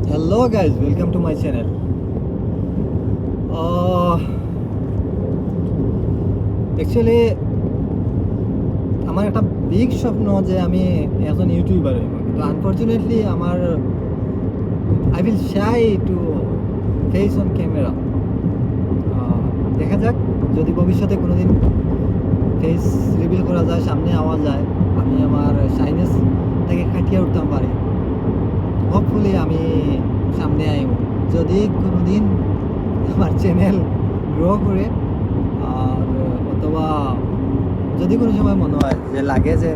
Hello guys, welcome to my channel. Actually আমার একটা big স্বপ্ন যে আমি একজন ইউটিউবার হইব, কিন্তু আনফরচুনেটলি আমার I will shy to face on camera. দেখা যাক, যদি ভবিষ্যতে কোনোদিন ফেস রিভিল করা যায়, সামনে আওয়া যায়, আমি আমার শাইনেস থেকে কাটিয়ে উঠতাম পারি। হোপফুলি আমি সামনে আইব, যদি কোনোদিন আমার চ্যানেল গ্রো করে, আর অথবা যদি কোনো সময় মনে হয় যে লাগে যে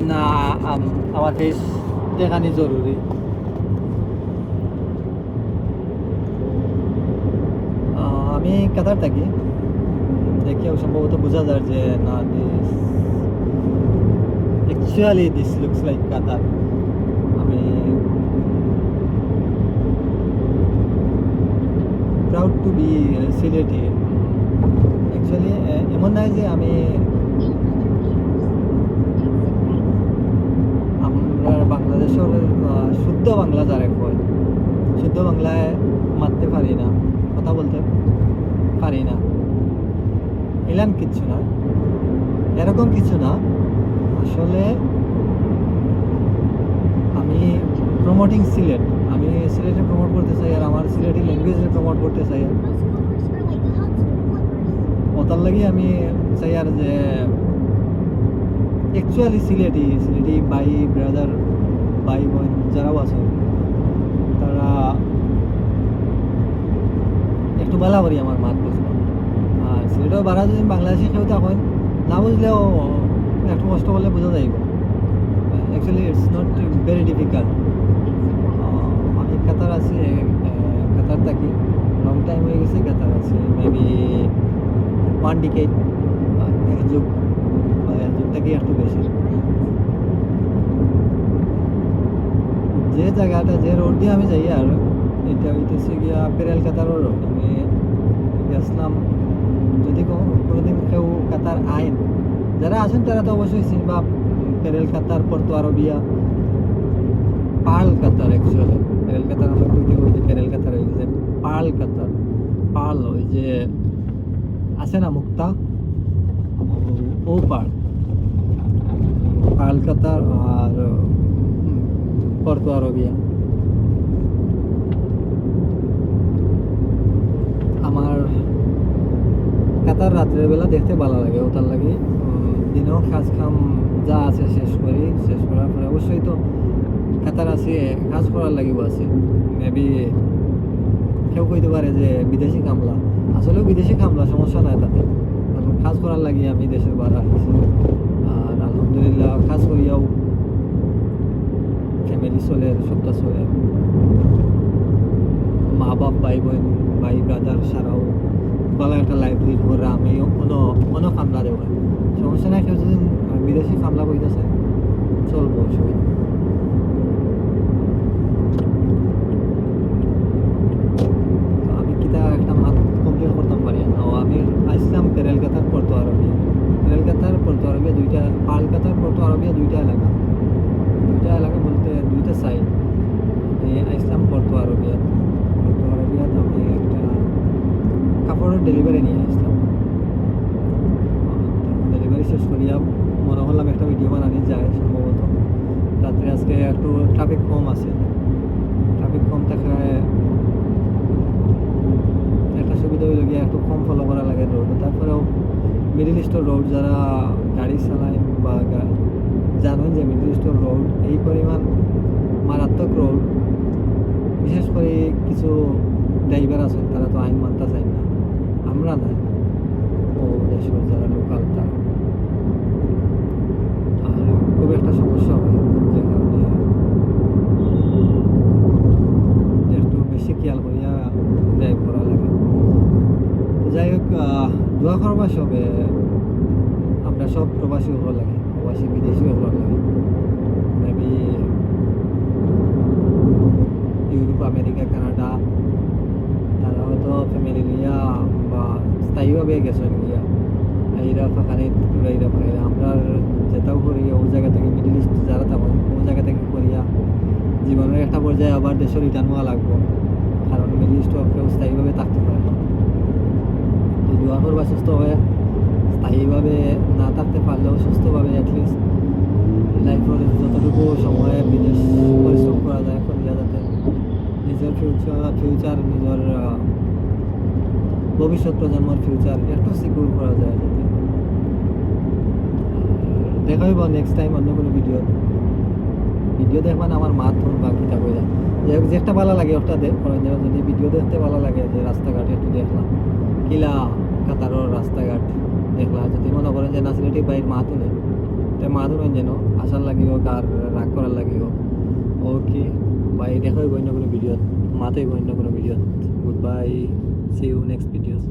না আমার ফেস দেখানি জরুরি, আমি কাতার থাকি, দেখেও সম্ভবত বোঝা যায় যে না actually this looks like Qatar. আমি proud to be Sylheti. Actually এমন নয় যে আমি আমরা বাংলাদেশের শুদ্ধ বাংলা যারা কয়, শুদ্ধ বাংলায় মারতে পারি না, কথা বলতে পারি না, এলাম কিচ্ছু না, এরকম কিছু না। আসলে আমি প্রমোটিং সিলেট, আমি সিলেটে প্রমোট করতে চাই, আর আমার সিলেটি ল্যাঙ্গুয়েজে প্রমোট করতে চাই। ওটার লাগি আমি চাই আর যে অ্যাকচুয়ালি সিলেটি ভাই ব্রাদার, ভাই বোন যারাও আছে, তারা একটু বালা করি আমার মাত বুঝবো। আর সিলেটেও বাড়া যদি বাংলাদেশি কেউ তখন না বুঝলেও একটু কষ্ট করলে বোঝা যাইব। Actually it's not very difficult. আমি কাতার আছি, কাতার থাকি, লং টাইম হয়ে গেছে কাতার আছি, মেবি 1 ডিকেড, এক যুগ থেকে একটু বেশি। যে জায়গাটা, যে রোড দিয়ে আমি যাই, আর এটা হইতেছে গিয়া পেরেল কাতারও রোড। আমি গেছিলাম, যদি কোনোদিন কেউ কাতার আইন যারা আছেন তারা তো অবশ্যই চিনবা, পেরেল কাতার, পর্তো আরবিয়া, পার্ল কাতার। অ্যাকচুয়ালি পেরেল কাতার আমরা কইতে পেরেল কাতার হয়ে গেছে পার্ল কাতার। পার্ল ওই যে আছে না মুক্তা, ও পার্ল কাতার আর পর্তো আরবিয়া। আমার কাতার রাত্রের বেলা দেখতে ভালো লাগে, ওটার লাগে দিনেও কাজ কাম যা আছে শেষ করার পরে অবশ্যই তো কাতার আছে কাজ করার লাগিব আছে। মেবি কেউ কইতে পারে যে বিদেশি কামলা, আসলেও বিদেশি কামলা, সমস্যা নাই তাতে, কারণ কাজ করার লাগি আমি দেশের বাইরে আসছি। আর আলহামদুলিল্লাহ কাজ করিয়াও ফ্যামিলি চলে, সবটা চলে, মা বাপ, ভাই বোন, ভাই ব্রাদার সারাও ভালো একটা লাইব্রেরি করে আমি অন্য কামলা দেওয়া সমস্যা নাই। কেউ যদি বিদেশি কামলা বইতেছে চলবো, অসুবিধা। আমি কিতা একটা মাত কমপ্লিট করতাম পারি না। আমি আসলাম পেরেল কাতার, পর্তো আরবিয়া। পেরেল কাতার, পর্তো আরবিয়া দুইটা, পার্ল কাতার, পর্তো আরবিয়া দুইটা এলাকা বলতে দুইটা সাইড। আমি আসলাম পর্তো আরবিয়াত। আমি একটা কাপড়ের ডেলিভারি নিয়ে আসলাম। ডেলিভারি শেষ করিয়া মনে করলাম একটা ভিডিও বানানি যায় সম্ভবত রাত্রে। আজকে একটু ট্রাফিক কম আছে, ট্রাফিক কম থাকায় একটা সুবিধা হইল গিয়ে একটু কম ফলো করা লাগে রোড। তারপরেও মিডিল ইস্টের রোড যারা গাড়ি চালায় বা জানেন যে মিডিল ইস্টের রোড এই পরিমাণ মারাত্মক রোড, বিশেষ করে কিছু ড্রাইভার আছেন তারা তো আইন মানতে চায় না, আমরা না, ও দেশের যারা লোকাল তারা। আর খুব একটা সমস্যা হয়, যে কারণে একটু বেশি খেয়াল করিয়া ড্রাইভ করা লাগে। যাই হোক, দোয়া করবা সবে, আমরা সব প্রবাসী হওয়া লাগে, প্রবাসী বিদেশি হওয়া লাগে। মেবি ইউরোপ, আমেরিকা, কানাডা, তারা হয়তো ফ্যামিলি নিয়া বা স্থায়ীভাবে গেছেন গিয়া, এইরা ফাঁকানিত পর্যায়ে আবার দেশে রিটার্ন হওয়া লাগবো, কারণ মিডল ইস্টও কেউ স্থায়ীভাবে থাকতে পারে না। তো দোয়া করবা সুস্থ হয়ে, স্থায়ীভাবে না থাকতে পারলেও সুস্থভাবে অ্যাটলিস্ট লাইফের যতটুকু সময়ে বিদেশ পরিশ্রম করা যায় করিয়া, যাতে নিজের ফিউচার নিজের ভবিষ্যৎ প্রজন্মের ফিউচার একটু সিকিউর করা যায় যাতে। দেখা হইব নেক্সট টাইম অন্য কোনো ভিডিও দেখবেন আমার মা তোর বাকিটা হয়ে যায়। যে একটা ভালো লাগে ওটা করেন, যদি ভিডিও দেখতে ভালো লাগে যে রাস্তাঘাট একটু দেখলাম, কিলা কাতারের রাস্তাঘাট দেখলা, যদি মনে করেন যে নাসিলেটি বাইর মা তুলে তো মা তুলেন যেন আসার লাগিও আর রাগ করার লাগিও। ওকে বাই, দেখা হইব অন্য কোনো ভিডিও, মাতে হইব অন্য কোনো video. Good bye, see you next videos.